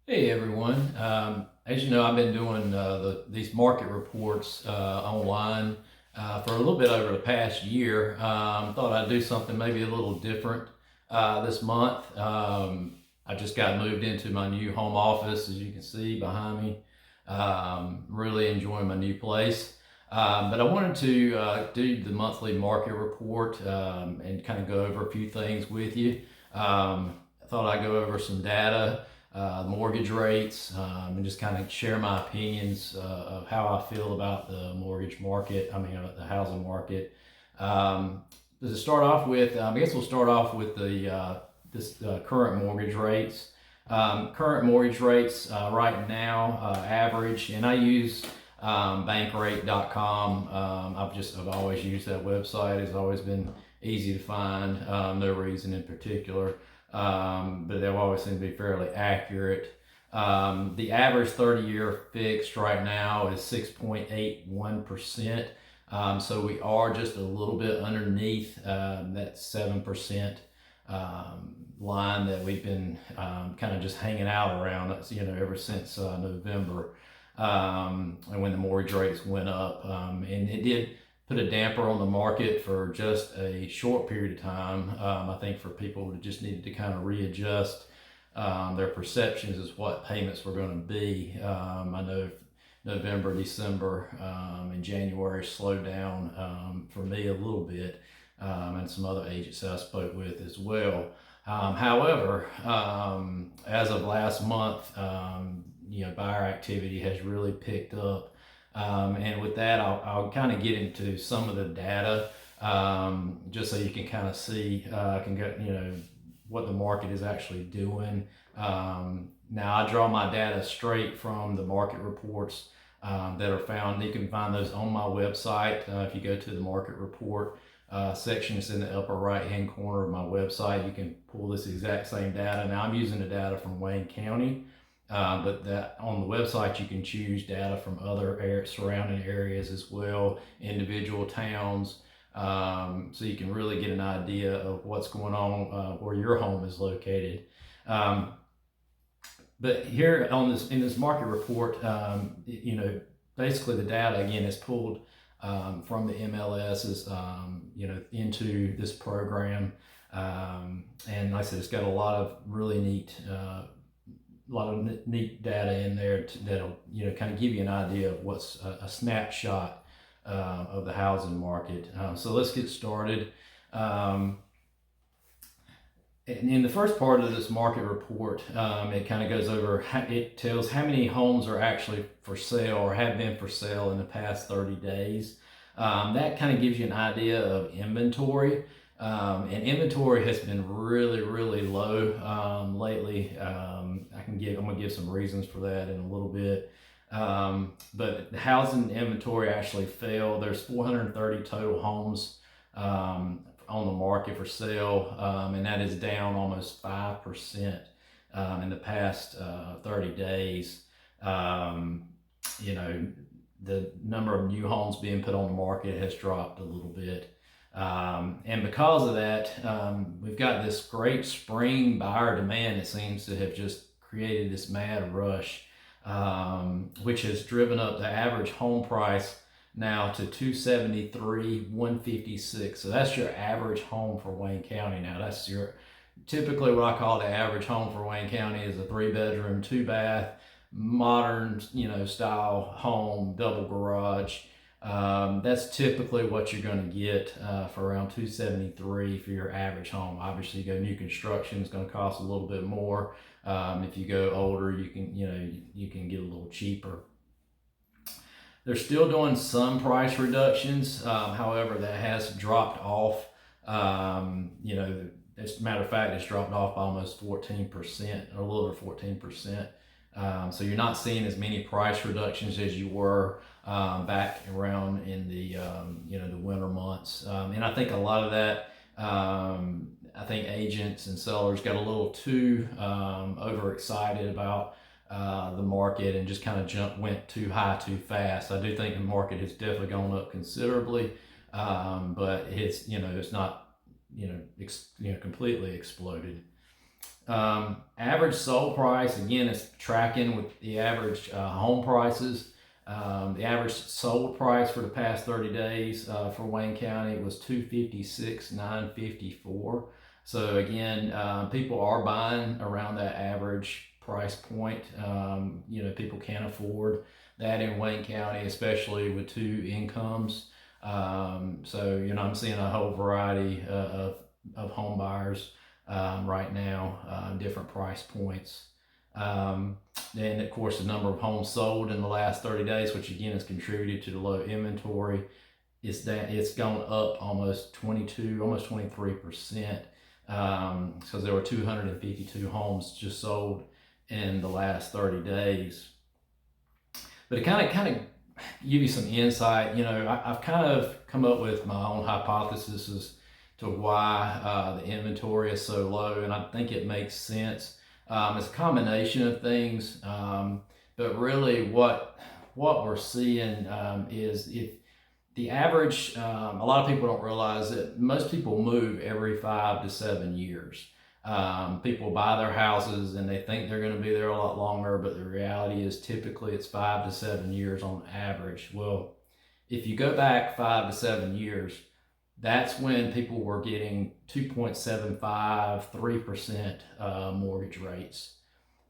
Hey everyone. As you know, I've been doing these market reports online for a little bit over the past year. Thought I'd do something maybe a little different this month. I just got moved into my new home office, as you can see behind me. Really enjoying my new place. But I wanted to do the monthly market report and kind of go over a few things with you. I thought I'd go over some data, mortgage rates, and just kind of share my opinions of how I feel about the mortgage market. The housing market. Um, to start off with, I guess we'll start off with the this current mortgage rates. Current mortgage rates right now, average, and I use bankrate.com. I've always used that website. It's always been easy to find. No reason in particular, but they've always seemed to be fairly accurate. The average 30-year fixed right now is 6.81%. So we are just a little bit underneath that 7% line that we've been kind of just hanging out around, ever since November, and when the mortgage rates went up. And it did put a damper on the market for just a short period of time. I think for people who just needed to kind of readjust their perceptions as what payments were going to be. I know November, December, and January slowed down for me a little bit, and some other agents that I spoke with as well. However, as of last month, buyer activity has really picked up. And with that, I'll kind of get into some of the data, just so you can kind of see, can get, what the market is actually doing. Now, I draw my data straight from the market reports that are found. You can find those on my website. If you go to the market report section, it's in the upper right hand corner of my website. You can pull this exact same data. Now, I'm using the data from Wayne County. But that on the website you can choose data from other surrounding areas as well, individual towns, so you can really get an idea of what's going on where your home is located. Um, but here on this in this market report, basically the data again is pulled from the MLSs, into this program, and like I said, it's got a lot of really neat. Neat data in there that'll kind of give you an idea of what's a snapshot of the housing market. So let's get started. In the first part of this market report, it kind of goes over, it tells how many homes are actually for sale or have been for sale in the past 30 days. That kind of gives you an idea of inventory. And inventory has been really, really low lately. I'm going to give some reasons for that in a little bit. But the housing inventory actually fell. There's 430 total homes on the market for sale, and that is down almost 5% in the past 30 days. You know, the number of new homes being put on the market has dropped a little bit. And because of that, we've got this great spring buyer demand that seems to have just created this mad rush, which has driven up the average home price now to 273 156. So that's your average home for Wayne County. Now that's your typically what I call the average home for Wayne County is a 3 bedroom, 2 bath, modern style home, double garage. That's typically what you're going to get for around 273 for your average home. Obviously, you go new construction, it's going to cost a little bit more. If you go older, you can get a little cheaper. They're still doing some price reductions. However, that has dropped off. As a matter of fact, it's dropped off by almost 14%, or a little over 14%. So you're not seeing as many price reductions as you were back around in the winter months. And I think a lot of that, I think agents and sellers got a little too overexcited about the market and just kind of went too high too fast. I do think the market has definitely gone up considerably, but it's not completely exploded. Average sold price, again, is tracking with the average home prices. The average sold price for the past 30 days for Wayne County was $256,954. So again, people are buying around that average price point. People can't afford that in Wayne County, especially with two incomes. I'm seeing a whole variety of home buyers right now, different price points. And of course, the number of homes sold in the last 30 days, which again has contributed to the low inventory, is that it's gone up almost 22, almost 23%. So there were 252 homes just sold in the last 30 days. But it kind of give you some insight. I've kind of come up with my own hypothesis as to why the inventory is so low, and I think it makes sense. It's a combination of things, but really what we're seeing is if the average, a lot of people don't realize that most people move every 5 to 7 years. People buy their houses and they think they're going to be there a lot longer, but the reality is typically it's 5 to 7 years on average. Well, if you go back 5 to 7 years, that's when people were getting 2.75, 3% mortgage rates.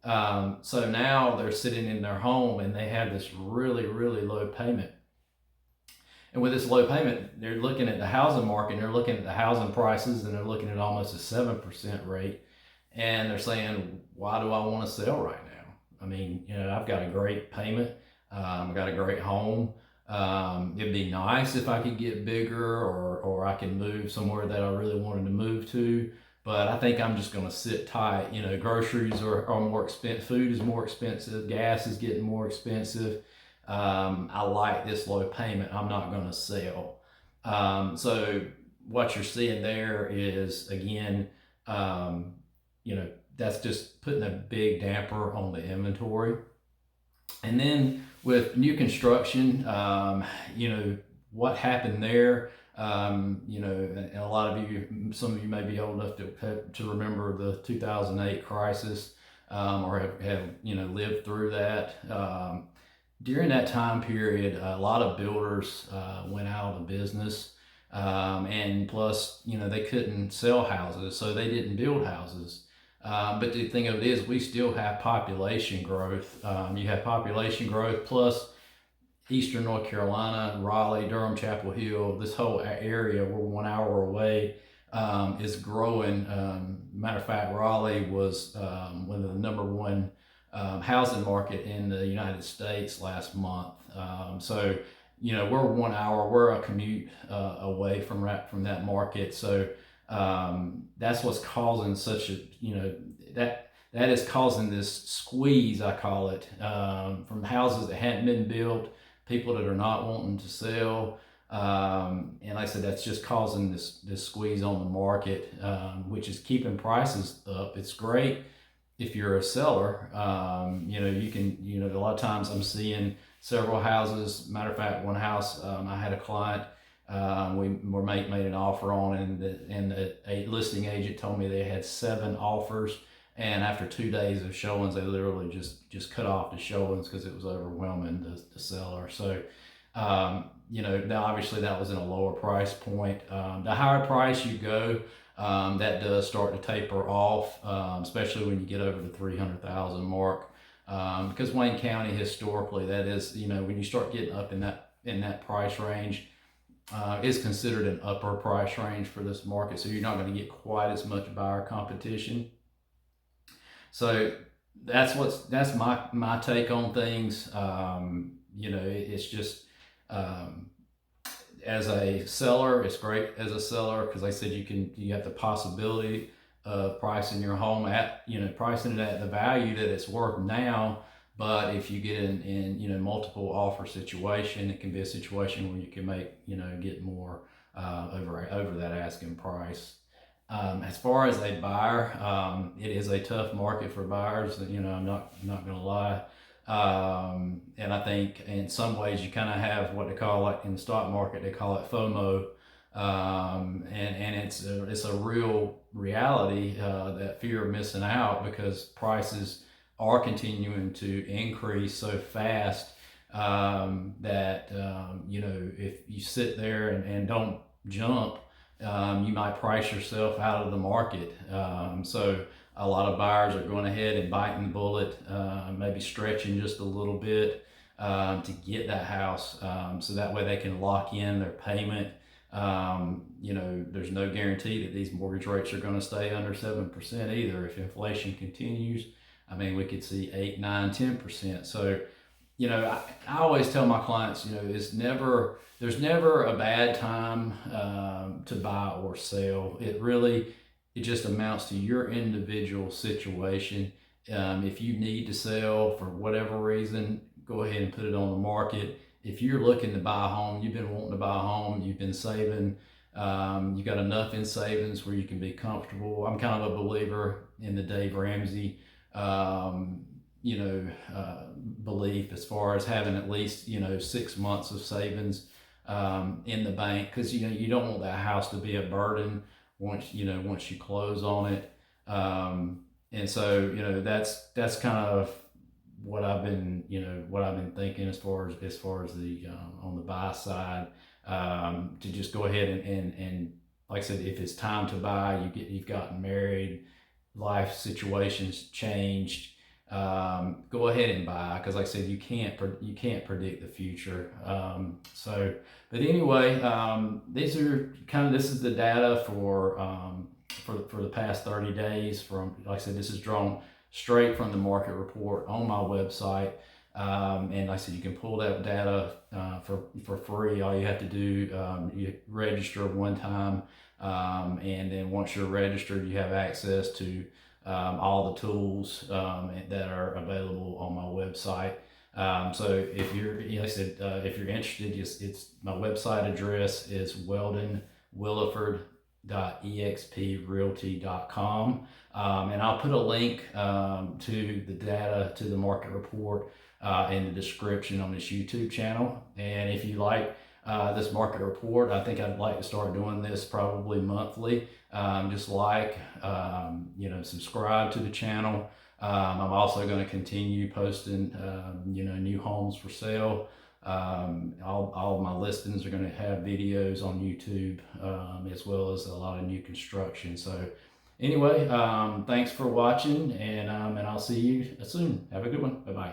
So now they're sitting in their home and they have this really, really low payment. And with this low payment, they're looking at the housing market, and they're looking at the housing prices, and they're looking at almost a 7% rate. And they're saying, why do I want to sell right now? I mean, I've got a great payment. I've got a great home. It'd be nice if I could get bigger, or I can move somewhere that I really wanted to move to. But I think I'm just going to sit tight. Groceries are more expensive. Food is more expensive. Gas is getting more expensive. I like this low payment. I'm not going to sell. So what you're seeing there is, again, that's just putting a big damper on the inventory. And then with new construction, what happened there, and a lot of you, some of you may be old enough to remember the 2008 crisis, or have lived through that. During that time period, a lot of builders went out of business, and plus, they couldn't sell houses, so they didn't build houses. But the thing of it is, we still have population growth. You have population growth plus Eastern North Carolina, Raleigh, Durham, Chapel Hill, this whole area, we're 1 hour away, is growing. Matter of fact, Raleigh was one of the number one housing market in the United States last month. So we're 1 hour, we're a commute away from that market. So that's what's causing such a, that is causing this squeeze, I call it, from houses that hadn't been built, people that are not wanting to sell. And like I said, that's just causing this squeeze on the market, which is keeping prices up. It's great if you're a seller. You can, a lot of times I'm seeing several houses. Matter of fact, one house, I had a client, we made an offer on, and a listing agent told me they had 7 offers, and after 2 days of showings, they literally just cut off the showings because it was overwhelming the seller. So now obviously that was in a lower price point. The higher price you go, that does start to taper off, especially when you get over the 300,000 mark, because Wayne County historically, that is, when you start getting up in that price range, is considered an upper price range for this market, so you're not going to get quite as much buyer competition. So that's my take on things. It's just, as a seller, it's great as a seller because like I said, you have the possibility of pricing your home at, pricing it at the value that it's worth now. But if you get in multiple offer situation, it can be a situation where you can make, get more over that asking price. As far as a buyer, it is a tough market for buyers. I'm not going to lie. And I think in some ways you kind of have what they call, like in the stock market, they call it FOMO. And it's a real reality, that fear of missing out, because prices are continuing to increase so fast, that if you sit there and don't jump, you might price yourself out of the market. So a lot of buyers are going ahead and biting the bullet, maybe stretching just a little bit, to get that house, so that way they can lock in their payment. There's no guarantee that these mortgage rates are going to stay under 7% either. If inflation continues, I mean, we could see 8, 9, 10%. So, I always tell my clients, there's never a bad time, to buy or sell. It just amounts to your individual situation. If you need to sell for whatever reason, go ahead and put it on the market. If you're looking to buy a home, you've been wanting to buy a home, you've been saving, you got enough in savings where you can be comfortable. I'm kind of a believer in the Dave Ramsey, belief, as far as having at least 6 months of savings, in the bank, because you don't want that house to be a burden once you close on it. And so that's kind of what I've been thinking, as far as the on the buy side, to just go ahead and like I said, if it's time to buy, you've gotten married, life situations changed, go ahead and buy, because like I said, you can't predict the future. But anyway, this is the data for the past 30 days. From, like I said, this is drawn straight from the market report on my website. And like I said, you can pull that data for free. All you have to do, you register one time, and then once you're registered, you have access to all the tools that are available on my website. So if you're, like I said, if you're interested, it's my website address is weldonwilliford.exprealty.com. And I'll put a link to the data, to the market report, in the description on this YouTube channel. And if you like this market report, I think I'd like to start doing this probably monthly. Subscribe to the channel. I'm also going to continue posting, new homes for sale. All my listings are going to have videos on YouTube, as well as a lot of new construction. So anyway, thanks for watching, and I'll see you soon. Have a good one. Bye-bye.